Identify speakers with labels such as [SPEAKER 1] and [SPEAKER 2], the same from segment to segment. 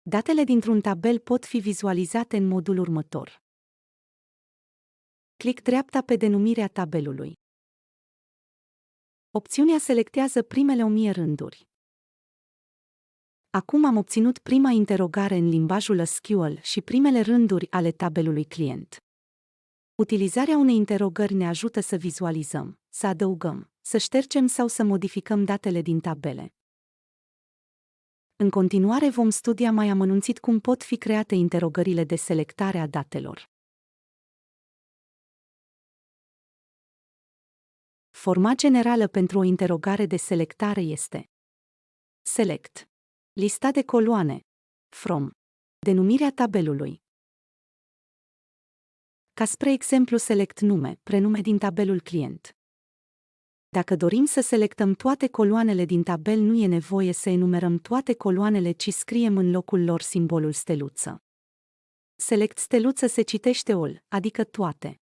[SPEAKER 1] Datele dintr-un tabel pot fi vizualizate în modul următor. Clic dreapta pe denumirea tabelului. Opțiunea selectează primele 1000 rânduri. Acum am obținut prima interogare în limbajul SQL și primele rânduri ale tabelului client. Utilizarea unei interogări ne ajută să vizualizăm, să adăugăm, să ștergem sau să modificăm datele din tabele. În continuare vom studia mai amănunțit cum pot fi create interogările de selectare a datelor. Forma generală pentru o interogare de selectare este select, lista de coloane, from, denumirea tabelului. Ca spre exemplu select nume, prenume din tabelul client. Dacă dorim să selectăm toate coloanele din tabel, nu e nevoie să enumerăm toate coloanele, ci scriem în locul lor simbolul steluță. Select steluță se citește all, adică toate.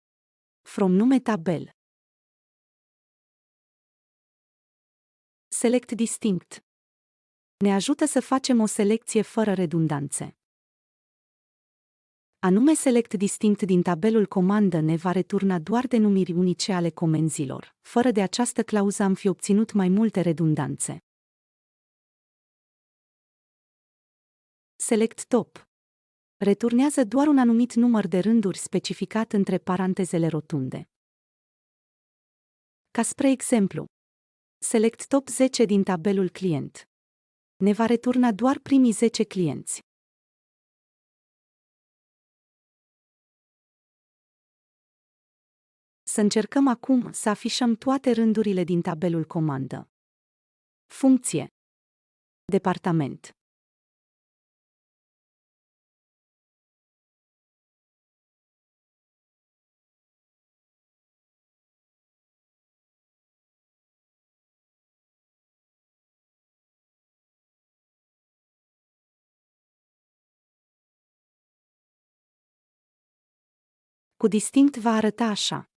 [SPEAKER 1] From nume tabel. Select distinct. Ne ajută să facem o selecție fără redundanțe. Anume select distinct din tabelul comandă ne va returna doar denumiri unice ale comenzilor. Fără de această clauză am fi obținut mai multe redundanțe. Select top. Returnează doar un anumit număr de rânduri specificat între parantezele rotunde. Ca spre exemplu, select top 10 din tabelul client. Ne va returna doar primii 10 clienți. Să încercăm acum să afișăm toate rândurile din tabelul comandă. Funcție. Departament. Cu distinct va arăta așa.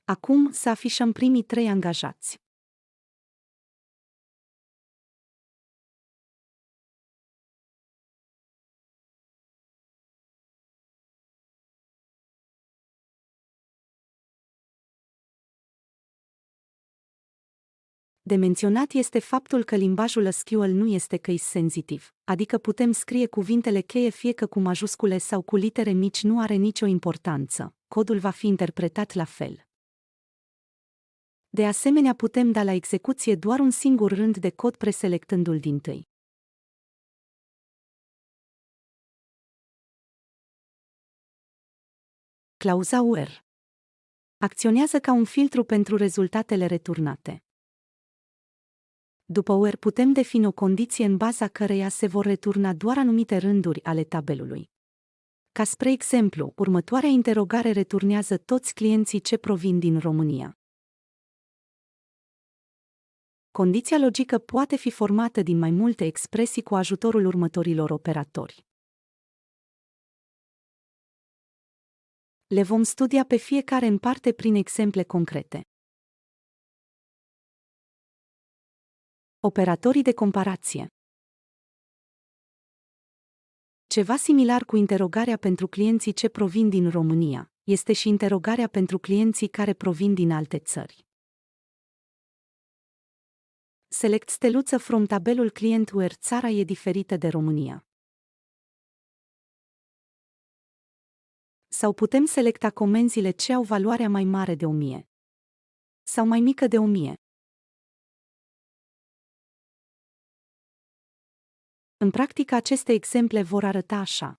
[SPEAKER 1] Acum să afișăm primii 3 angajați. De menționat este faptul că limbajul SQL nu este case sensitiv, adică putem scrie cuvintele cheie fie că cu majuscule sau cu litere mici, nu are nicio importanță, codul va fi interpretat la fel. De asemenea, putem da la execuție doar un singur rând de cod preselectându-l dintâi. Clauza where acționează ca un filtru pentru rezultatele returnate. După where putem defini o condiție în baza căreia se vor returna doar anumite rânduri ale tabelului. Ca spre exemplu, următoarea interogare returnează toți clienții ce provin din România. Condiția logică poate fi formată din mai multe expresii cu ajutorul următorilor operatori. Le vom studia pe fiecare în parte prin exemple concrete. Operatorii de comparație. Ceva similar cu interogarea pentru clienții ce provin din România, este și interogarea pentru clienții care provin din alte țări. Select steluță from tabelul client where țara e diferită de România. Sau putem selecta comenzile ce au valoarea mai mare de 1000 sau mai mică de 1000. În practică, aceste exemple vor arăta așa.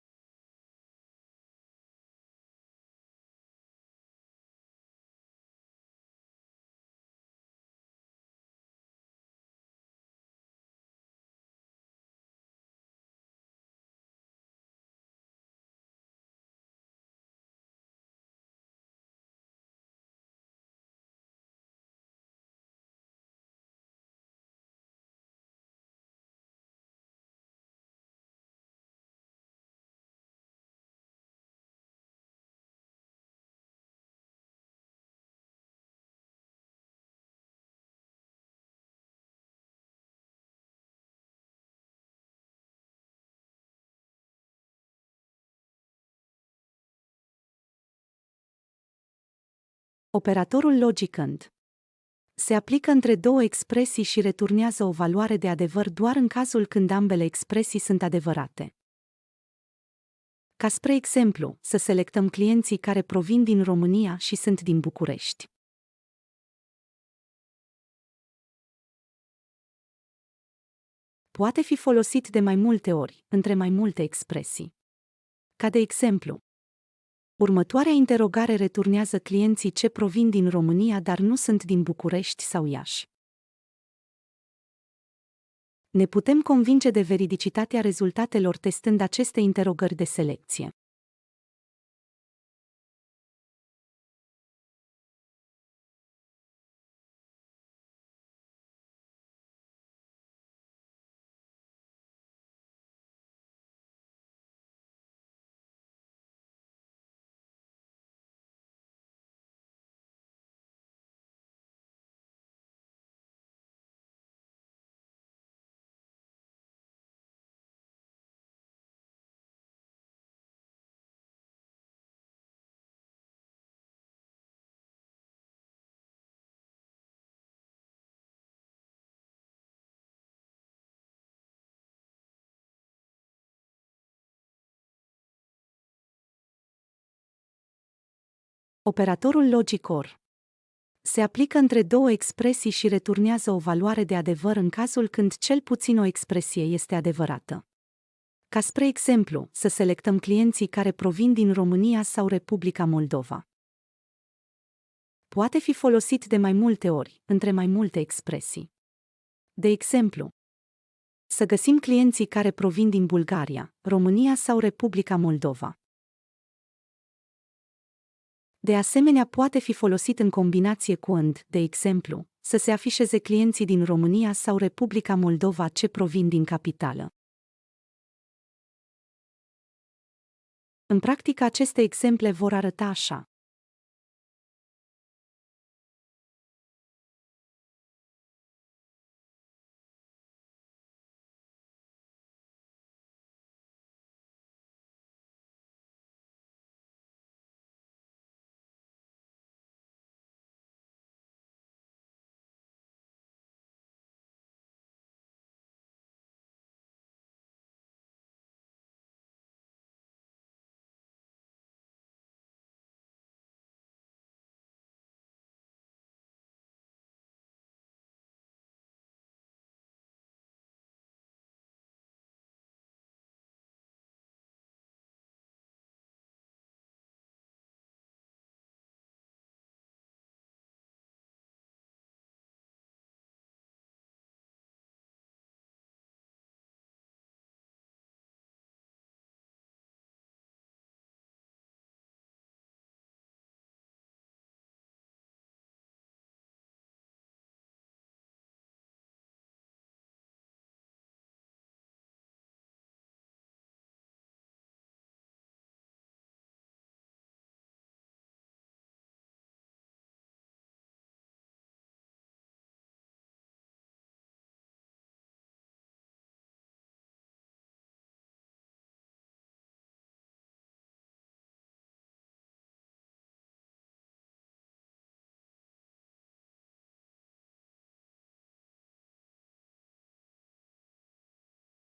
[SPEAKER 1] Operatorul logic AND se aplică între două expresii și returnează o valoare de adevăr doar în cazul când ambele expresii sunt adevărate. Ca spre exemplu, să selectăm clienții care provin din România și sunt din București. Poate fi folosit de mai multe ori, între mai multe expresii. Ca de exemplu, următoarea interogare returnează clienții ce provin din România, dar nu sunt din București sau Iași. Ne putem convinge de veridicitatea rezultatelor testând aceste interogări de selecție. Operatorul logic OR se aplică între două expresii și returnează o valoare de adevăr în cazul când cel puțin o expresie este adevărată. Ca spre exemplu, să selectăm clienții care provin din România sau Republica Moldova. Poate fi folosit de mai multe ori, între mai multe expresii. De exemplu, să găsim clienții care provin din Bulgaria, România sau Republica Moldova. De asemenea, poate fi folosit în combinație cu AND, de exemplu, să se afișeze clienții din România sau Republica Moldova ce provin din capitală. În practică, aceste exemple vor arăta așa.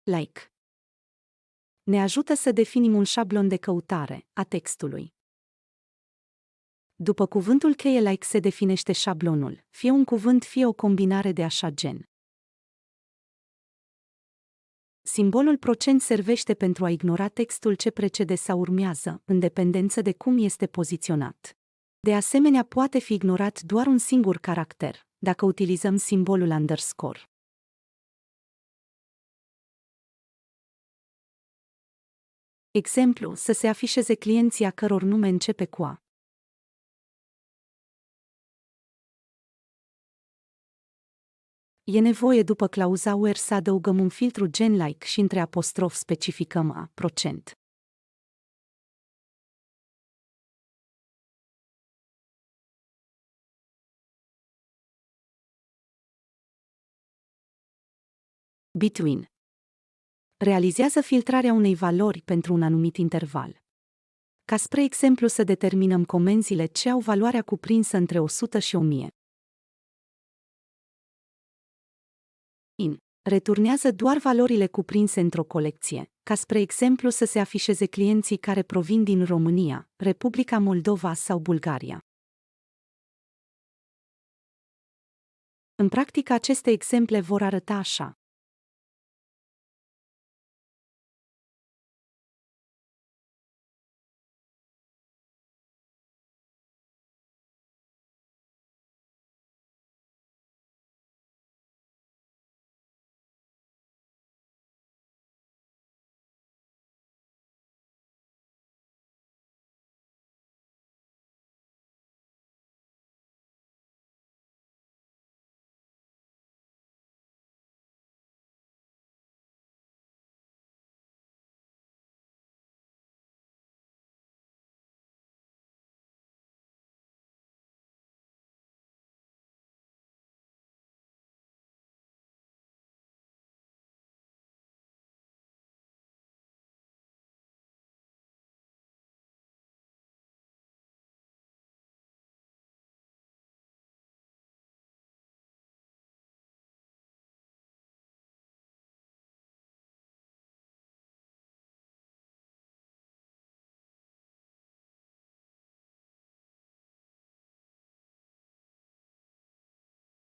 [SPEAKER 1] Like ne ajută să definim un șablon de căutare a textului. După cuvântul cheie like se definește șablonul, fie un cuvânt, fie o combinare de așa gen. Simbolul procent servește pentru a ignora textul ce precede sau urmează, în dependență de cum este poziționat. De asemenea, poate fi ignorat doar un singur caracter, dacă utilizăm simbolul underscore. Exemplu, să se afișeze clienții a căror nume începe cu A. E nevoie după clauza where să adăugăm un filtru gen like și între apostrof specificăm a procent. Between realizează filtrarea unei valori pentru un anumit interval. ca spre exemplu să determinăm comenzile ce au valoarea cuprinsă între 100 și 1000. In returnează doar valorile cuprinse într-o colecție, ca spre exemplu să se afișeze clienții care provin din România, Republica Moldova sau Bulgaria. În practică aceste exemple vor arăta așa.